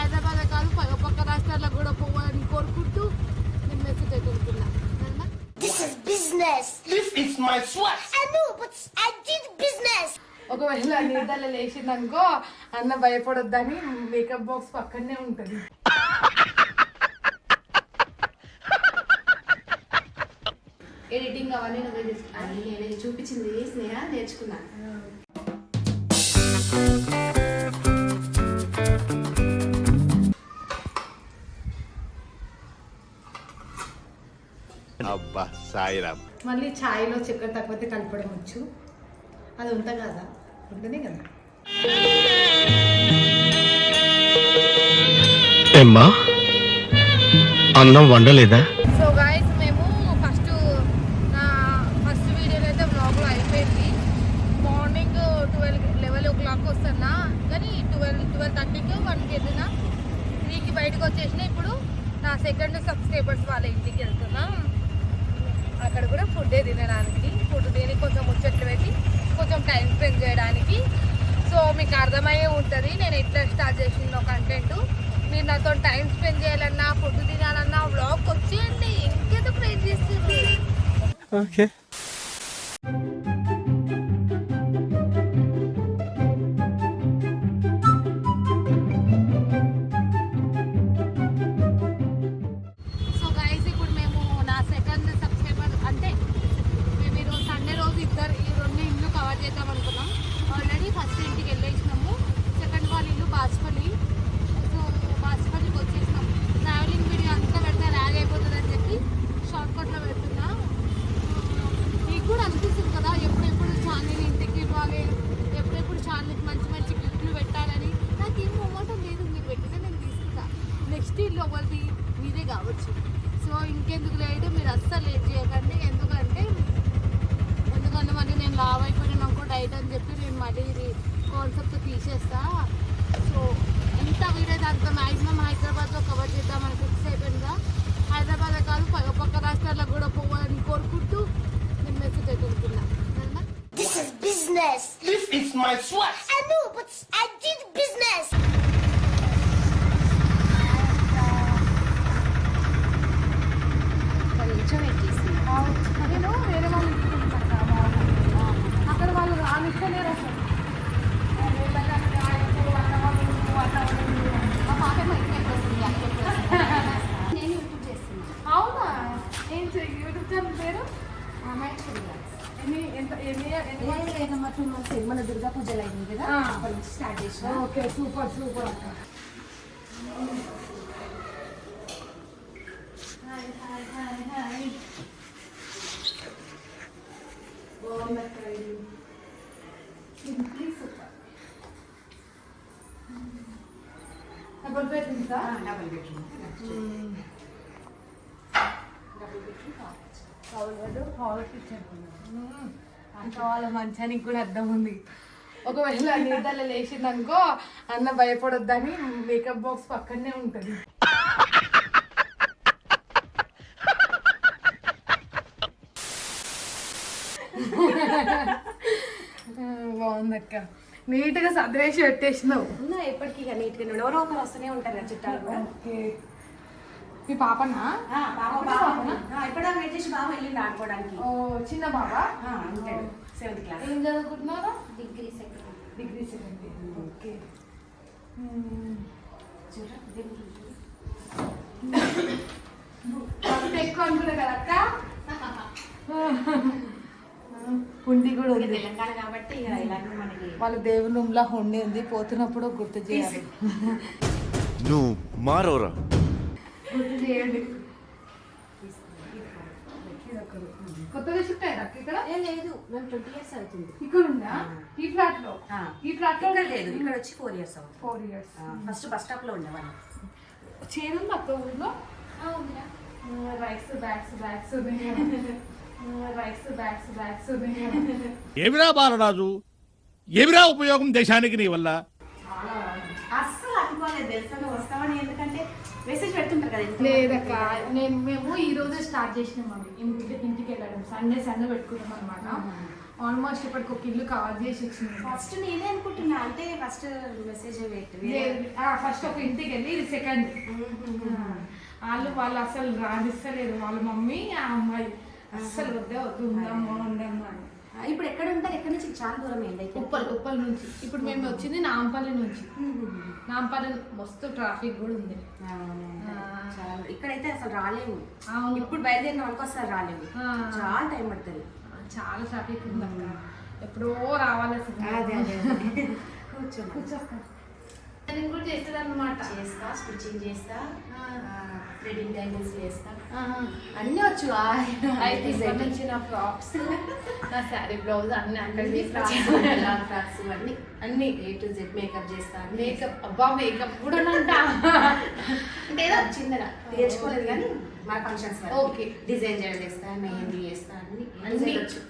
హైదరాబాద్ కాదు పక్క రాష్ట్రాలకు కూడా పోవాలని కోరుకుంటూ నేను మెసేజ్ పెట్టుకుంటున్నా. ఒకవేళ నిద్ర లేచిందనుకో అన్న భయపడొద్దని మేకప్ బాక్స్ పక్కనే ఉంటది. ఎడిటింగ్ అవన్నీ నువ్వే తీసుకున్నాను. నేను చూపించింది స్నేహ నేర్చుకున్నా. అబ్బా సాయిరామ్. మళ్ళీ ఛాయ్లో చక్కెర తక్కువైతే కలపడం వచ్చు. అది ఉంటా కదా, ఉంటేనే కదా. ఏమ్మా అన్నం వండలేదా? సో గైస్ మేము ఫస్ట్ వీడియోలో అయితే వ్లాగ్లో అయిపోయింది. మార్నింగ్ 11 o'clock వస్తున్నా, కానీ 12:30కి 1కి వెళ్ళిన 3కి బయటకు వచ్చేసిన. ఇప్పుడు నా సెకండ్ సబ్స్క్రైబర్స్ వాళ్ళ ఇంటికి వెళ్తున్నా. అక్కడ కూడా ఫుడ్డే తినడానికి, ఫుడ్ తిని కొంచెం ముచ్చట్లు పెట్టి కొంచెం టైం స్పెండ్ చేయడానికి. సో మీకు అర్థమయ్యే ఉంటుంది నేను ఎట్లా స్టార్ట్ చేసిన కంటెంట్. మీరు నాతో టైం స్పెండ్ చేయాలన్నా, ఫుడ్ తినాలన్నా వ్లాగ్కి వచ్చేయండి. ఇంకెందుకు ట్రై చేస్తారు? ఓకే. సో గైస్ ఇప్పుడు మేము నా సెకండ్ సబ్స్క్రైబర్ అంటే మేము ఈరోజు సండే రోజు ఈ 2 ఇల్లు కవర్ చేద్దాం అనుకున్నాం. ఆల్రెడీ ఫస్ట్ ఇంటికి వెళ్ళేసినాము. సెకండ్ వాళ్ళ ఇల్లు బాస్పల్లి. సో బాస్పల్లికి వచ్చేసినాం. ట్రావెలింగ్ వీడియో అంతా పెడితే ల్యాగ్ అయిపోతుంది అని చెప్పి షార్ట్కట్లో పెడుతున్నా. మీకు కూడా అనిపిస్తుంది కదా ఎప్పుడెప్పుడు ఛానల్ ఇంటికి ఇవ్వాలి, ఎప్పుడెప్పుడు ఛానల్కి మంచి మంచి క్లిప్లు పెట్టాలని. నాకు ఏం మొమ్మటం లేదు, మీరు పెట్టినా నేను తీసుకుంటా. నెక్స్ట్ ఇల్లు ఒకటి మీదే కావచ్చు. సో ఇంకెందుకు లేట్, మీరు అస్సలు లేట్ చేయకండి. ఎందుకంటే మళ్ళీ నేను లావ్ అయిపోయినాకో డైట్ అని చెప్పి నేను మళ్ళీ ఇది కాన్సెప్ట్ తీసేస్తా. సో ఎంత వీలైతే అంత మ్యాక్సిమం హైదరాబాద్లో కవర్ చేద్దామని ఫిక్స్ అయిపోయిందా. హైదరాబాద్ కాదు పక్క రాష్ట్రాలకు కూడా పోవాలని కోరుకుంటూ నేను మెసేజ్ పెట్టుకుంటున్నా. నేను వేరే వాళ్ళు అక్కడ వాళ్ళు రానిస్తేనే అసలు నేను యూట్యూబ్ చేస్తున్నా. అవునా? ఏం యూట్యూబ్ ఛానల్ పేరు? నెంబర్ 2 మంత్స్ మన దుర్గా పూజలు అయింది కదా, అప్పటి నుంచి స్టార్ట్ చేసిన. ఓకే, సూపర్ సూపర్ అక్క. Hi hi hi hi. బాగుందక్క ఇది. Simply super. డబుల్ బెడ్రూమ్సా? Double bedroom hall kitchen. అంత వాళ్ళ మంచానికి కూడా అర్థం ఉంది. ఒకవేళ నిద్ర లేచిందనుకో అన్న భయపడొద్దని మేకప్ బాక్స్ పక్కనే ఉంటుంది. బాగుందక్క, నీట్గా సర్దేసి పెట్టేసినావు. ఎప్పటికీ నీట్గా ఎవరో ఒకరు వస్తూనే ఉంటారు కదా చుట్టాలు కూడా. ఓకే. మీ పాపనా? ఇప్పుడు పెట్టేసి బాబు వెళ్ళింది ఆడుకోవడానికి. ఓ చిన్న బాబా? ఉంటాడు 7th క్లాస్. ఏం చదువుకుంటున్నారా? Degree second. ఓకే. ఎక్కువ అనుకున్నా కదా అక్క. హుండీ కూడా ఉంది తెలంగాణ కాబట్టి ఇలాంటి మనకి వాళ్ళ దేవుని రూమ్లా హుండీ ఉంది. పోతున్నప్పుడు గుర్తు చేయాలి. నువ్వు మారోరా. గుర్తు చేయండి. కొత్తగా షిఫ్ట్ అయ్యారు అక్క ఇక్కడ? లేదు, మేము 20 years అవుతుంది. ఇక్కడ ఉందా? ఈ ఫ్లాట్ లో? ఈ ఫ్లాట్ లో లేదు, ఇక్కడ వచ్చి 4 years అవుతుంది. 4 years. ఫస్ట్ బస్ స్టాప్ లో ఉండేవాళ్ళం. చేరుంది అక్క ఊళ్ళో? రైస్ బ్యాగ్స్ ఏమిరా బాలరాజు, ఏమిరా ఉపయోగం దేశానికి నీ వల్ల? అస్సలు అనుకోలేదు తెలుసా నువ్వు వస్తావని. ఎందుకంటే మెసేజ్ పెడుతుంటారు కదా. లేదక్క, మేము ఈ రోజే స్టార్ట్ చేసినాం. ఇంటికి వెళ్ళడం సండే పెట్టుకున్నాం అనమాట. ఆల్మోస్ట్ ఇప్పటికి ఒక ఇల్లు కవర్ చేసి వచ్చింది. ఫస్ట్ నేనే అనుకుంటున్నా, అంటే ఫస్ట్ మెసేజ్ ఫస్ట్ ఒక ఇంటికి వెళ్ళి ఇది సెకండ్. వాళ్ళు అసలు రాణిస్తలేదు, వాళ్ళ మమ్మీ ఆ అమ్మాయి అస్సలు వద్దే వద్దు, ఉందమ్మా ఉందమ్మా అని. ఇప్పుడు ఎక్కడ ఉంటారు? ఎక్కడి నుంచి? చాలా దూరం ఏంటి? ఉప్పల్ నుంచి. ఇప్పుడు మేము వచ్చింది నాంపల్లి నుంచి. నాంపల్లి మస్తు ట్రాఫిక్ కూడా ఉంది. ఇక్కడైతే అసలు రాలేము. అవును, ఇప్పుడు బయలుదేరిన వాళ్ళకి అసలు రాలేము, చాలా టైం పడుతుంది. చాలా ట్రాఫిక్ ఉంది అక్క. ఎప్పుడో రావాలి అసలు. కూర్చోస్తా. నేను కూడా చేస్తుంది అన్నమాట. చేస్తా, స్టిచ్చింగ్ చేస్తా, థ్రెడింగ్ బ్యాంగిల్స్ చేస్తా, అన్నీ వచ్చు. అయితే ఇప్పటి నుంచి నా ఫ్రాక్స్, నా శారీ బ్లౌజ్ అన్ని అక్కడికి ఫ్రాక్స్ అన్ని అన్ని A to Z మేకప్ చేస్తా. మేకప్, అబ్బా మేకప్ కూడా అంట. అంటే ఏదో చిన్నగా నేర్చుకోలేదు కానీ మన ఫంక్షన్స్ ఓకే. డిజైన్ చేయడం చేస్తా, మెహందీ చేస్తా, అన్ని వచ్చు.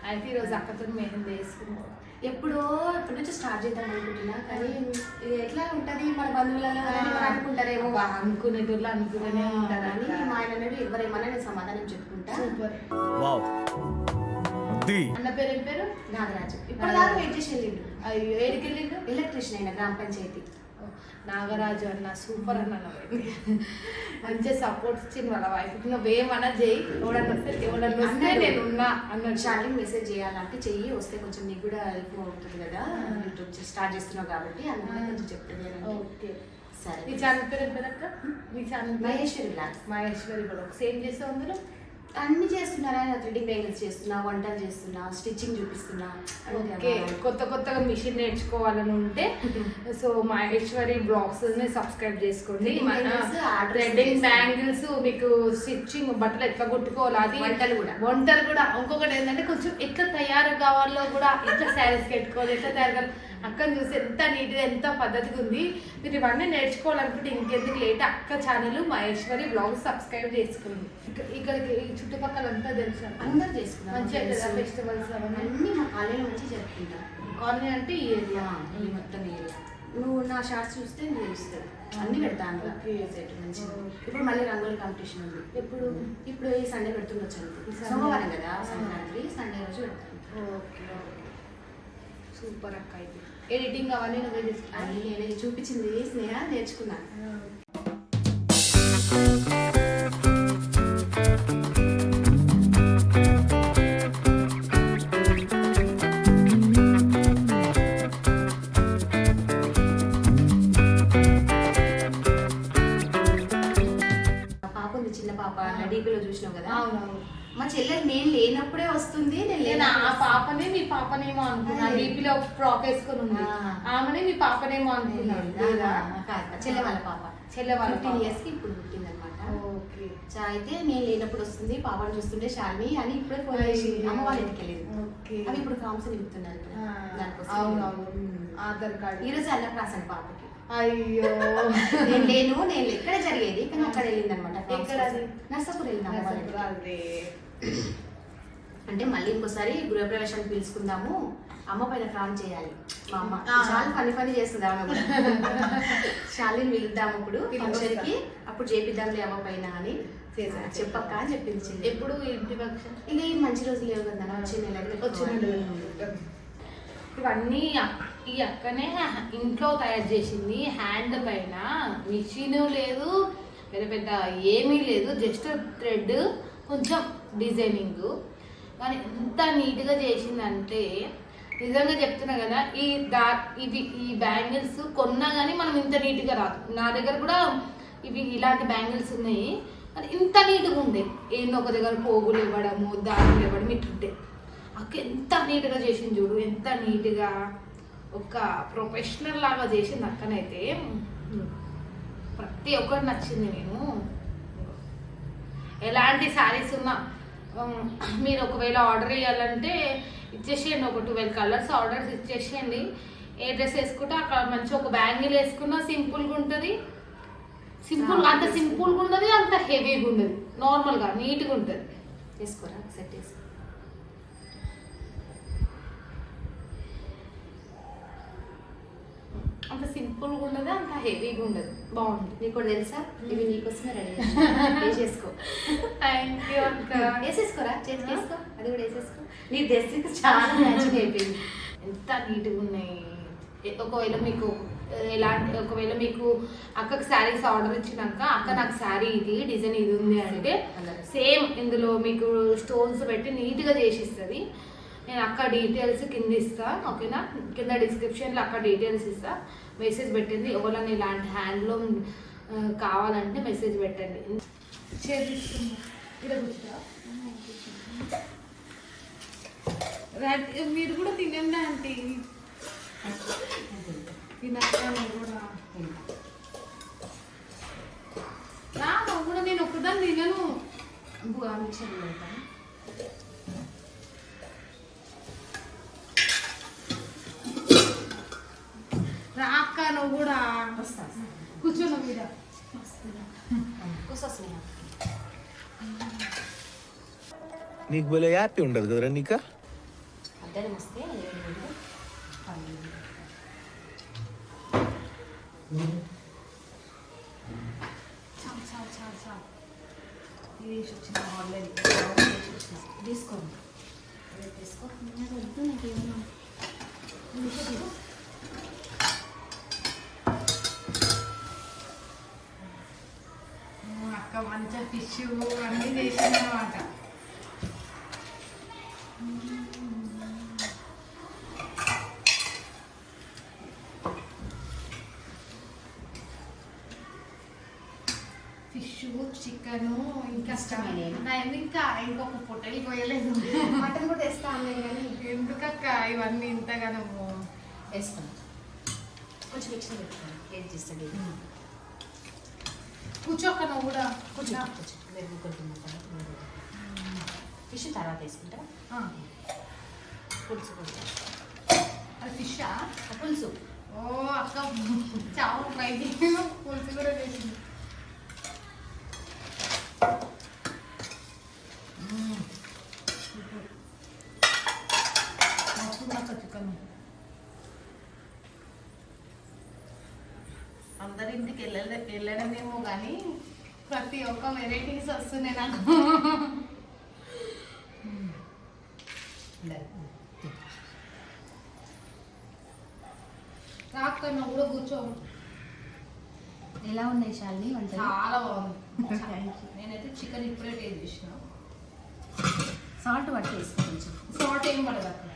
అయితే ఈరోజు అక్కతో మెహందీ వేసుకున్నాం. ఎప్పుడో ఇప్పటి నుంచి స్టార్ట్ చేద్దాం అనుకుంటున్నా, కానీ ఇది ఎట్లా ఉంటది మన బంధువులలో అనుకుంటారేమో, అనుకునేటోళ్ళు అనుకునే ఉంటారు అని మా ఆయన అనేది ఎవరేమన్నా నేను సమాధానం చెప్పుకుంటా. సూపర్. అన్న పేరు ఏం పేరు? నాగరాజు. ఇప్పటిదాకా వెయిట్ చేసి వెళ్ళిండు. అయ్యో, ఏడికి వెళ్ళిండు? ఎలక్ట్రీషియన్ అయిన గ్రామ పంచాయతీ. నాగరాజు అన్న సూపర్ అన్న, మంచిగా సపోర్ట్ ఇచ్చింది వాళ్ళ వైఫ్. నువ్వేమన్నా చేయి, ఎవడన్నా వస్తే నేను ఉన్నా అన్నట్టు. షార్టింగ్ మెసేజ్ చేయాలంటే చెయ్యి, వస్తే కొంచెం నీకు కూడా హెల్ప్ అవుతుంది కదా, యూట్యూబ్ స్టార్ట్ చేస్తున్నావు కాబట్టి అన్న కొంచెం చెప్తుంది. ఓకే సరే. నీ ఛానల్ పేరు ఏం పేరు అక్క? నీ ఛానల్ మహేశ్వరి బ్లాగ్. మహేశ్వరి కూడా సేమ్ చేస్తావు అందులో? అన్ని చేస్తున్నారా? థ్రెడింగ్ బ్యాంగిల్స్ చేస్తున్నా, వంటలు చేస్తున్నా, స్టిచ్చింగ్ చూపిస్తున్నా. ఓకే, కొత్తగా మిషన్ నేర్చుకోవాలని ఉంటే సో మహేశ్వరి బ్లాగ్స్ ని సబ్స్క్రైబ్ చేసుకోండి. థ్రెడింగ్ బ్యాంగిల్స్, మీకు స్టిచ్చింగ్, బట్టలు ఎట్లా కుట్టుకోవాలి, అది వంటలు కూడా. ఇంకొకటి ఏంటంటే కొంచెం ఎట్లా తయారు కావాలో కూడా, ఎట్లా శారీస్ కట్టుకోవాలి, ఎట్లా తయారు కావాలి, అక్కని చూసి ఎంత నీట్గా ఎంత పద్ధతిగా ఉంది. మీరు ఇవన్నీ నేర్చుకోవాలనుకుంటే ఇంకెందుకు లేట్, అక్క ఛానల్ మహేశ్వరి బ్లాగ్స్ సబ్స్క్రైబ్ చేసుకోండి. ఇక్కడికి చుట్టుపక్కల అంతా తెలుసు, అందరూ చేసుకున్నాం. మంచిగా ఫెస్టివల్స్ అన్నీ మా కాలేజీలో మంచిగా జరుపుకుంటాం. కాలనీ అంటే ఈ ఏరియా, ఈ మొత్తం ఏరియా. నువ్వు నా షార్ట్స్ చూస్తే నువ్వు తెలుస్తుంది, అన్ని పెడతాను. ఇప్పుడు మళ్ళీ రంగోలీ కాంపిటీషన్ ఉంది. ఇప్పుడు ఈ సండే పెడుతుండొచ్చు, సోమవారం కదా సంక్రాంతి, సండే రోజు పెడతాను. ఓకే, సూపర్ అక్క. అయితే ఎడిటింగ్ అవన్నీ నువ్వే చేసుకున్నా? అన్నీ నేను చూపించింది స్నేహ, నేర్చుకున్నాను. పాప ఉంది, చిన్న పాప, డీపీలో చూసినావు కదా. అవునవును. మా చెల్లెలు నేను లేనప్పుడే వస్తుంది. నేను ఆ పాపనే మీ పాపనేమో అనుకున్నా, డీపీలో ఫ్రాక్ వేసుకొని ఉంది. ఆమెనే మీ పాపనేమో అనుకున్నాను. చెల్లె వాళ్ళ పాప, చెల్లె వాళ్ళ 15 years కి ఇప్పుడు పుట్టింది అనమాట. ఓకే. అయితే నేను లేనప్పుడు వస్తుంది, పాపను చూస్తుంటే శాలిని అని ఇప్పుడే ఫోన్ చేసింది. అమ్మ వాళ్ళ ఇంటికి వెళ్ళింది. అవి ఇప్పుడు ఫామ్స్ నింపుతున్నారు అవునవును, ఆధార్ కార్డు. ఈ రోజు అన్నప్రాసన పాపకి. అయ్యో, నేను ఇక్కడే జరిగేది, కానీ అక్కడ వెళ్ళింది అనమాట. ఎక్కడ? నర్సాపూర్ వెళ్ళింది. అంటే మళ్ళీ ఇంకోసారి గృహప్రవేశానికి పిలుచుకుందాము, అమ్మ పైన ఫ్రాన్ చేయాలి. మా అమ్మ చాలా పని చేస్తుంది ఆమె కూడా. శాలిని పిలుద్దాము ఇప్పుడు ఫంక్షన్కి, అప్పుడు చేపిద్దాంలే అమ్మ పైన అని చెప్పక్క అని చెప్పింది. ఎప్పుడు ఇంటి ఫంక్షన్? ఇక ఈ మంచి రోజులు లేవు కదా, వచ్చే నెల. ఇవన్నీ ఈ అక్కనే ఇంట్లో తయారు చేసింది, హ్యాండ్ పైన మిషన్ లేదు, పెద్ద ఏమీ లేదు, జస్ట్ థ్రెడ్, కొంచెం డిజైనింగ్, కానీ ఎంత నీట్గా చేసిందంటే నిజంగా చెప్తున్నా కదా. ఈ బ్యాంగిల్స్ కొన్నా కానీ మనం ఇంత నీట్గా రాదు. నా దగ్గర కూడా ఇలాంటి బ్యాంగిల్స్ ఉన్నాయి, కానీ ఇంత నీట్గా ఉండే. ఏదో ఒక దగ్గర పోగులు ఇవ్వడము, దారులు ఇవ్వడం ఇట్లుంటే. అక్క ఎంత నీట్గా చేసింది చూడు, ఎంత నీట్గా ఒక ప్రొఫెషనల్ లాగా చేసింది అక్కనైతే. ప్రతి ఒక్కటి నచ్చింది. నేను ఎలాంటి శారీస్ ఉన్నా మీరు ఒకవేళ ఆర్డర్ చేయాలంటే ఇచ్చేసేయండి, ఒక 12 కలర్స్ ఆర్డర్స్ ఇచ్చేసేయండి. ఏ డ్రెస్ వేసుకుంటే అక్కడ మంచి ఒక బ్యాంగిల్ వేసుకున్నా సింపుల్గా ఉంటుంది. అంత సింపుల్గా ఉండదు, అంత హెవీగా ఉండదు, నార్మల్గా నీట్గా ఉంటుంది. వేసుకోరా సెట్ వేసుకో. అంత సింపుల్ సింపుల్గా ఉండదు అంత హెవీగా ఉండదు, బాగుంటుంది. నీకు కూడా తెలుసా, ఇవి నీకోసమే రెడీ చేసేసుకో. థ్యాంక్ యూ అక్క. వేసేసుకోరా, చేతికి వేసుకో, అది కూడా వేసేసుకో. నీ డ్రెస్కి చాలా మ్యాచింగ్ అయిపోయింది. ఎంత నీట్గా ఉన్నాయి. ఒకవేళ మీకు అక్కకి శారీస్ ఆర్డర్ ఇచ్చినాక అక్క నాకు శారీ ఇది డిజైన్ ఇది ఉంది అంటే సేమ్ ఇందులో మీకు స్టోన్స్ పెట్టి నీట్గా చేసిస్తుంది. నేను అక్క డీటెయిల్స్ కింద ఇస్తా, ఓకేనా? కింద డిస్క్రిప్షన్లో అక్క డీటెయిల్స్ ఇస్తా. మెసేజ్ పెట్టింది, ఎవరైనా ఇలాంటి హ్యాండ్లూమ్ కావాలంటే మెసేజ్ పెట్టండి. మీరు కూడా తినండి ఆంటీ. నువ్వు కూడా నేను ఒక్కదాన్ని తినను. రాక్క నువ్వు కూడా కూర్చోను మీద నీకు భలే హ్యాపీ ఉండదు కదరా నీకా? అద్దరం వస్తే తీసుకోండి, తీసుకో. వద్దు నాకేమన్నా అక్క మంచిగా ఫిష్ అన్నీ చేసిందన్నమాట. ఫిష్, చికెన్ ఇంకా ఇంకా ఇంకొక పొట్టలు పోయలేదు. మటన్ కూడా తెస్తా అన్నాయి కానీ ఎందుకక్క ఇవన్నీ ఇంతగానము వేస్తాను. కొంచెం మిక్సర్ పెట్టుకోండి, ఏం చేస్తాడు. కూర్చోక్క నువ్వు కూడా కొంచెం కొంచెం మీరు ముగ్గురు తింటారా? ఫిష్ తర్వాత వేసుకుంటారా? పులుసు కొంచెం. అది ఫిషా? పులుసు. ఓ అక్క చావు ఫ్రై పులుసు కూడా వేసింది. చికెన్ అందరి ఇంటికి వెళ్ళడమేమో కానీ ప్రతి ఒక్క వెరైటీస్ వస్తున్నాయి నాకు. రాకన్నా కూడా కూర్చో. ఎలా ఉన్నాయి శాలిని వంట? చాలా బాగుంది. నేనైతే చికెన్ ఇప్పుడే టేస్ట్ చేసిన. సాల్ట్ పట్టి వేసుకో కొంచెం. సాల్ట్ ఏం పడదు అక్కడ.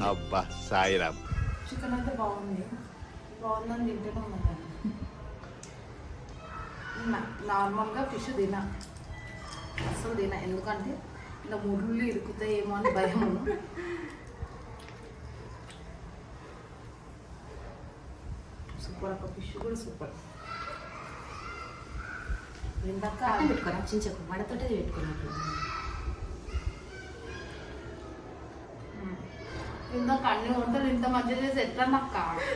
అబ్బా సాయిరామ్. చికెన్ అయితే బాగుంది, బాగుందని తింటూనే ఉన్నాను. నార్మల్గా ఫిష్ తిన, అసలు తిన, ఎందుకంటే ఇలా ముళ్ళు ఇరుకుతాయేమో అని భయం. సూపర్ అక్క, ఫిష్ కూడా సూపర్. ఇందాక పెట్టుకోరా, చించకు, వడతోటే పెట్టుకున్నట్లు. ఇందాక అన్ని వంటలు ఇంత మధ్య చేసి ఎట్లా నాకు కావాలి.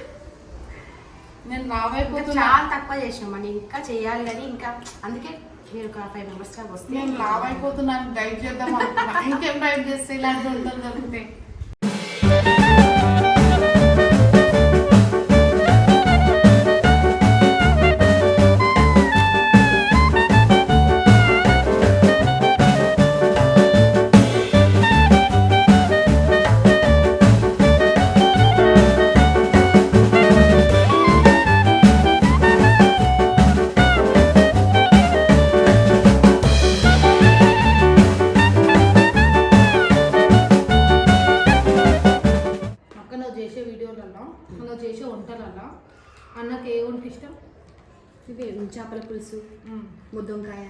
నేను లావైపోతున్నా. చాలా తక్కువ చేసినాం మనం, ఇంకా చేయాలి కానీ ఇంకా అందుకే మీరు ఒక 5 members గా వస్తే. నేను లావైపోతున్నాను, డైట్ చేద్దాం అనుకున్నా. ఇంకేం డైట్ చేస్తే ఇలాంటి వంటలు దొరుకుతాయి. చేసే వీడియోలలో, నువ్వు చేసే వంటలలో అన్నకు ఏ వంట ఇష్టం? ఇవి చేపల పులుసు, ముద్దంకాయ,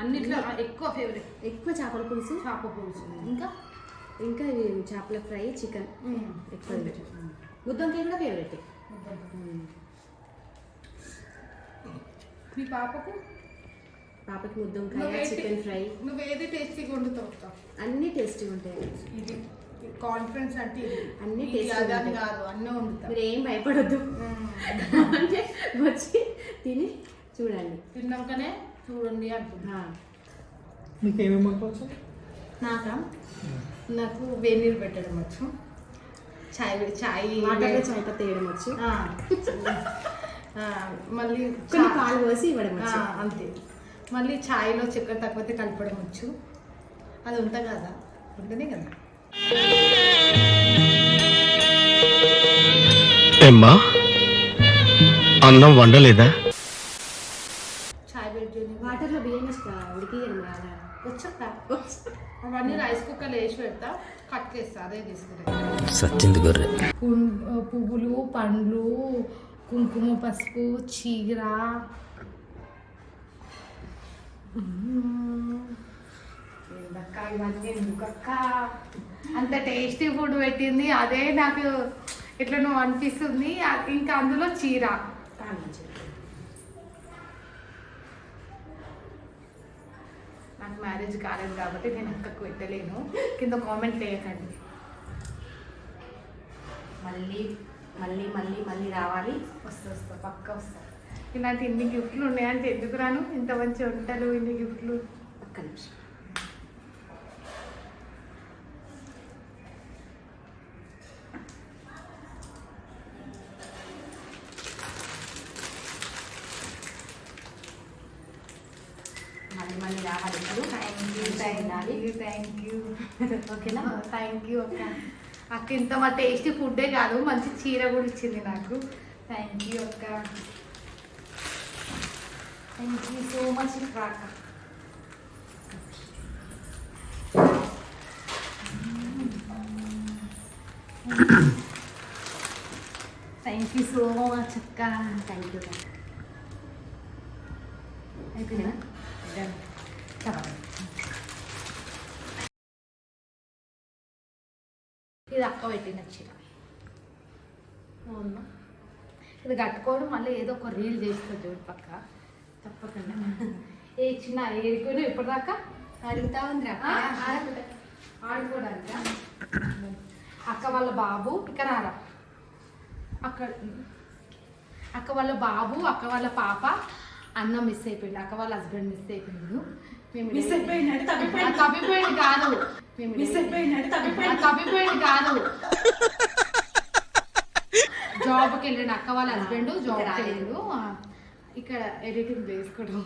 అన్నిట్లో ఎక్కువ ఫేవరెట్. ఎక్కువ చేపల పులుసు, చేప పులుసు, ఇంకా ఇంకా ఇవి చేపల ఫ్రై, చికెన్ ఎక్కువ. ముద్దంకాయ కూడా ఫేవరెట్. మీ పాపకి ముద్దంకాయ, చికెన్ ఫ్రై. నువ్వు ఏది టేస్టీగా వండుతావు? అన్నీ టేస్టీగా ఉంటాయి. ఇది కాన్ఫిడెన్స్ అంటే అన్ని టేస్టీ కాదు, అన్నీ వండుతావు. మీరు ఏం భయపడద్దు, అంటే వచ్చి తిని చూడండి. తిన్నాకనే చూడండి అంటున్నా. నీకేమేమి అనుకోవచ్చు? నాకా నాకు వేడి నీళ్ళు పెట్టడం వచ్చు, చాయ్ వాటర్లో చాయ్ పత్తి వేయడం వచ్చు, మళ్ళీ కొన్ని పాలు పోసి ఇవ్వడం వచ్చు. అంతే. మళ్ళీ చాయ్లో చక్కెర తక్కువైతే కలపడం వచ్చు. అది ఉంటుంది కదా, ఉంటేనే కదా. ఏమ్మా అన్నం వండలేదా? చాయ్ పెట్టుకుని వాటర్లో బియ్యం వేసి ఉడికియడం రాదా? వచ్చాక అవన్నీ రైస్ కుక్కర్లో వేసి పెడతా, కట్కేస్తా, అదే తీసుకుంటా. సచ్చింది గొర్రె. పువ్వులు, పండ్లు, కుంకుమ, పసుపు, చీర, ఏందక్క ఇవన్నీ ఎందుకక్క? అంత టేస్టీ ఫుడ్ పెట్టింది, అదే నాకు ఎట్లనో అనిపిస్తుంది. ఇంకా అందులో చీర. నాకు మ్యారేజ్ కాలేదు కాబట్టి నేను అక్కకు పెట్టలేను. కింద కామెంట్ వేయకండి. మళ్ళీ మళ్ళీ మళ్ళీ మళ్ళీ రావాలి. వస్తా పక్క వస్తా. ఇలాంటి ఇన్ని గిఫ్ట్లు ఉన్నాయంటే ఎందుకు రాను? ఇంత మంచి వంటలు, ఇన్ని గిఫ్ట్లు. ఒక్క నిమిషం. మళ్ళీ మళ్ళీ రావాలి. ఇప్పుడు థ్యాంక్ యూ. ఓకేనా? థ్యాంక్ యూ అక్క. అక్క ఇంత మా టేస్టీ ఫుడ్డే కాదు, మంచి చీర కూడా ఇచ్చింది నాకు. థ్యాంక్ యూ అక్క. థ్యాంక్ యూ సో మచ్ అక్క. థ్యాంక్ యూ సో మచ్ అక్క. Thank you. అయిపోయిందా? చెప్పండి. ఇది అక్క పెట్టిన చీర. అవునా? ఇది కట్టుకోవడం మళ్ళీ ఏదో ఒక రీల్ చేస్తుంది చూడు పక్క. తప్పకుండా. ఏ చిన్న ఏడుకొని ఇప్పటిదాకా అడుగుతా ఉంది ఆడుకోవడానిక. అక్క వాళ్ళ బాబు ఇక్కడ రారా. అక్క వాళ్ళ బాబు, అక్క వాళ్ళ పాప, అన్న మిస్ అయిపోయింది. అక్క వాళ్ళ హస్బెండ్ మిస్ అయిపోయింది. తప్పిపోయింది కాదు, తప్పిపోయింది కాదు. జాబ్కి వెళ్ళండి. అక్క వాళ్ళ హస్బెండ్ జాబ్కి వెళ్ళాడు. ఇక్కడ ఎడిటింగ్ చేసుకోవడం.